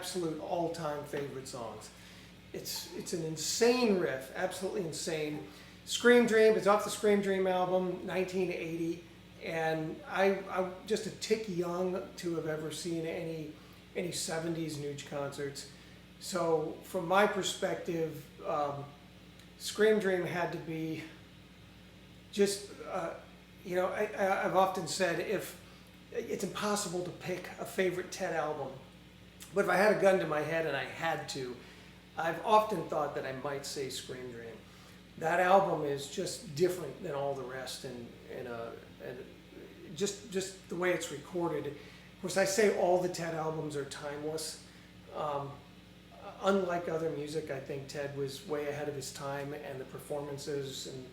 absolute all-time favorite songs. It's an insane riff, absolutely insane. Scream Dream, it's off the Scream Dream album, 1980, and I'm just a tick young to have ever seen any 70s Nuge concerts. So from my perspective, Scream Dream had to be just, I've often said it's impossible to pick a favorite Ted album, but if I had a gun to my head and I had to, I've often thought that I might say Scream Dream. That album is just different than all the rest, and just the way it's recorded. Of course, I say all the Ted albums are timeless. Unlike other music, I think Ted was way ahead of his time, and the performances and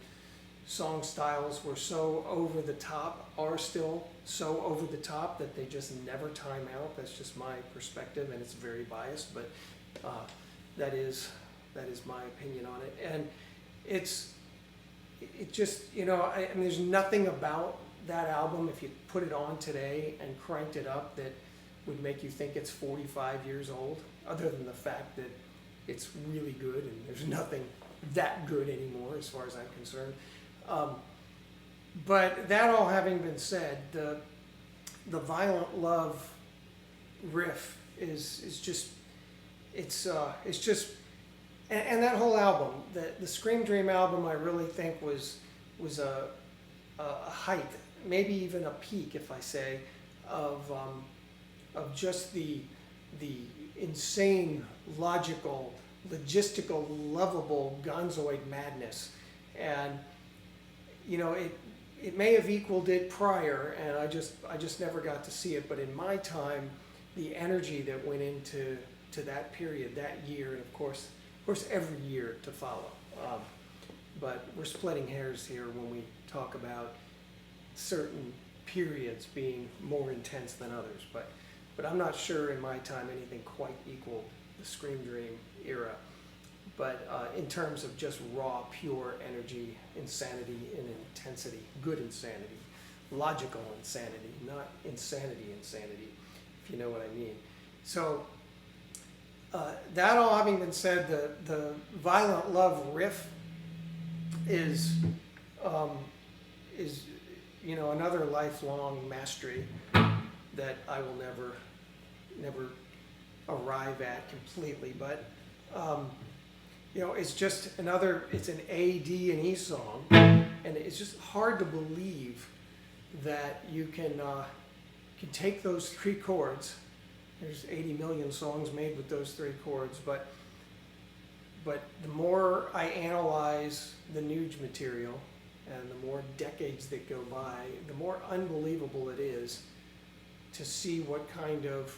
song styles were so over the top, are still so over the top, that they just never time out. That's just my perspective, and it's very biased, but that is my opinion on it. And it just, I mean, there's nothing about that album, if you put it on today and cranked it up, that would make you think it's 45 years old, other than the fact that it's really good, and there's nothing that good anymore as far as I'm concerned. But that all having been said, the Violent Love riff is just, it's just, and that whole album, the Scream Dream album, I really think was a height, maybe even a peak, if I say, of just the insane, logical, logistical, lovable gonzoid madness. And it may have equaled it prior, and I just never got to see it. But in my time, the energy that went into that period, that year, and of course every year to follow. But we're splitting hairs here when we talk about certain periods being more intense than others. But I'm not sure in my time anything quite equaled the Scream Dream era. But in terms of just raw, pure energy, insanity, and intensity, good insanity, logical insanity, not insanity, if you know what I mean. So that all having been said, the Violent Love riff is another lifelong mastery that I will never arrive at completely, but it's just it's an A, D, and E song, and it's just hard to believe that you can take those three chords. There's 80 million songs made with those three chords, but the more I analyze the Nuge material, and the more decades that go by, the more unbelievable it is to see what kind of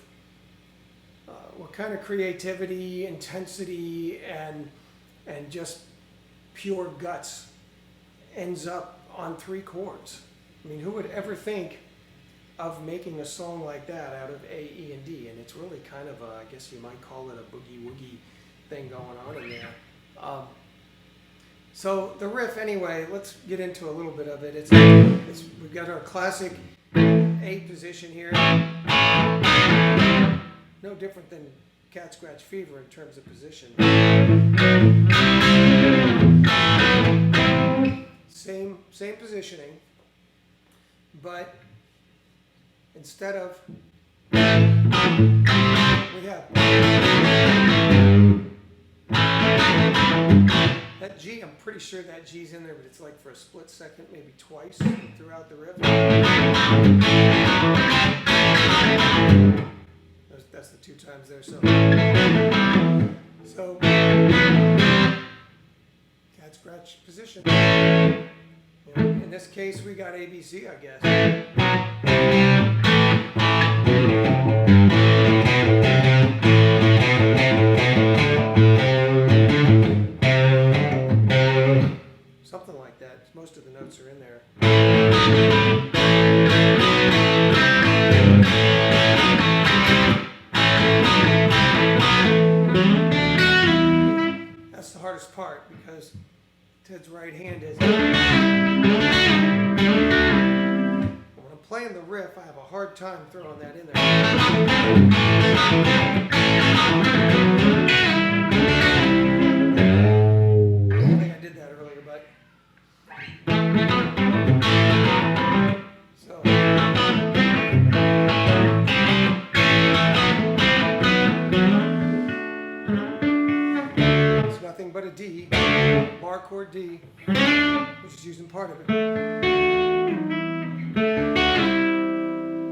creativity, intensity, and just pure guts ends up on three chords. I mean, who would ever think of making a song like that out of A, E, and D? And it's really kind of I guess you might call it a boogie-woogie thing going on in there. So the riff, anyway, let's get into a little bit of it. We've got our classic A position here. No different than Cat Scratch Fever in terms of position. Same positioning, but instead of, we have that G. I'm pretty sure that G's in there, but it's like for a split second, maybe twice throughout the riff. That's the two times there. So cat scratch position. In this case, we got ABC, I guess. Something like that. Most of the notes are in there. That's the hardest part, because Ted's right hand is. When I'm playing the riff, I have a hard time throwing that in there. think I did that earlier, but so it's nothing but a D, bar chord D, which is using part of it.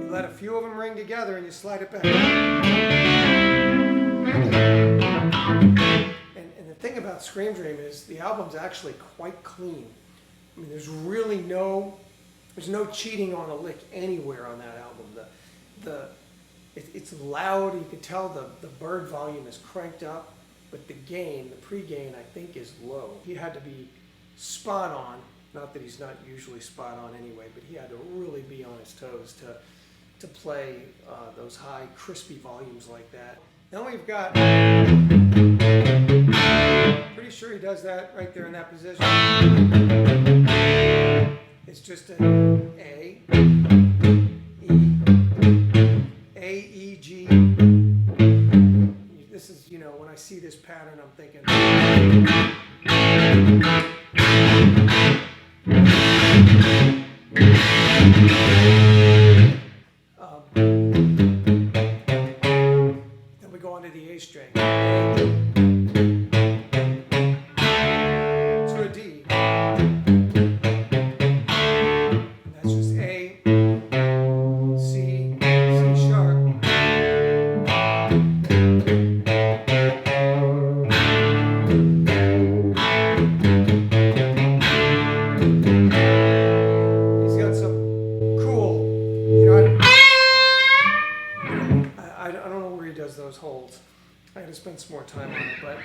You let a few of them ring together and you slide it back. And the thing about Scream Dream is the album's actually quite clean. I mean, there's really there's no cheating on a lick anywhere on that album. It's loud. You can tell the Byrd volume is cranked up, but the gain, the pre-gain, I think is low. He had to be spot on. Not that he's not usually spot on anyway, but he had to really be on his toes to play those high, crispy volumes like that. Then we've got, pretty sure he does that right there in that position. It's just an A, E, G. This is, when I see this pattern, I'm thinking. Then we go on to the A string. To a D. And that's just A, C, C sharp. He's got some cool, I don't know where he does those holds. I had to spend some more time on it, but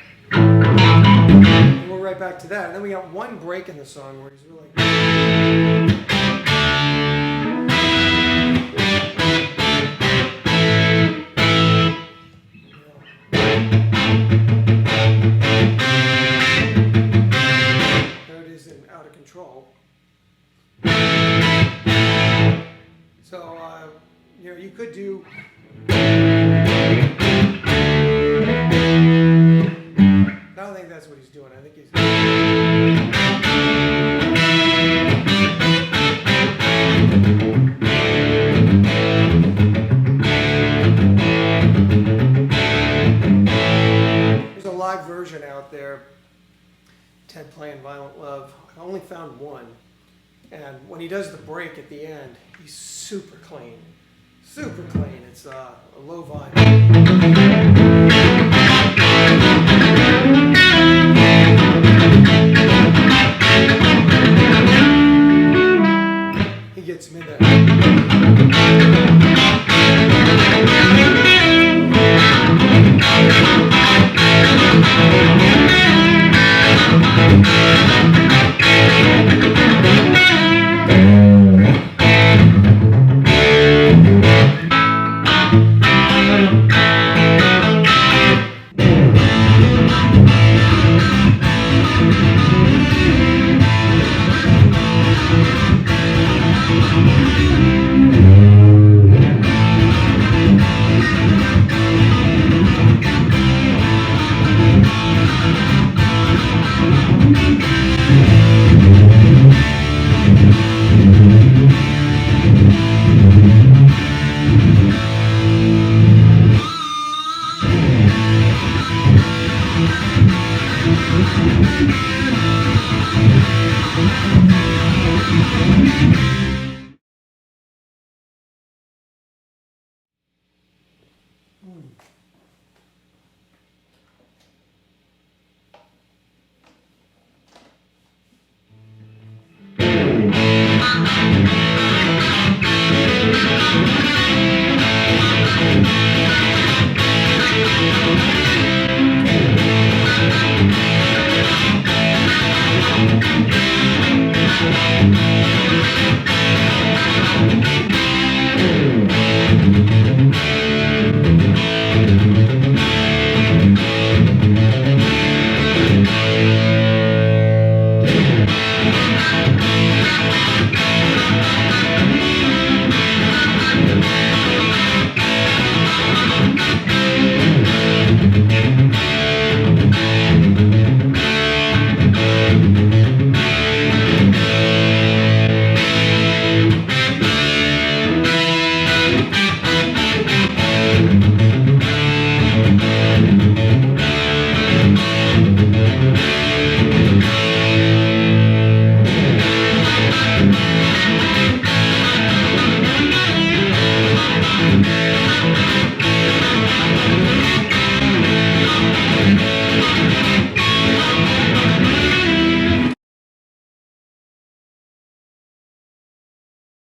we're right back to that. And then we got one break in the song where he's really. There it is in Out of Control. So, you could do. I don't think that's what he's doing. I think he's. There's a live version out there. Ted playing Violent Love. I only found one. And when he does the break at the end, he's super clean. Super clean. It's a low volume.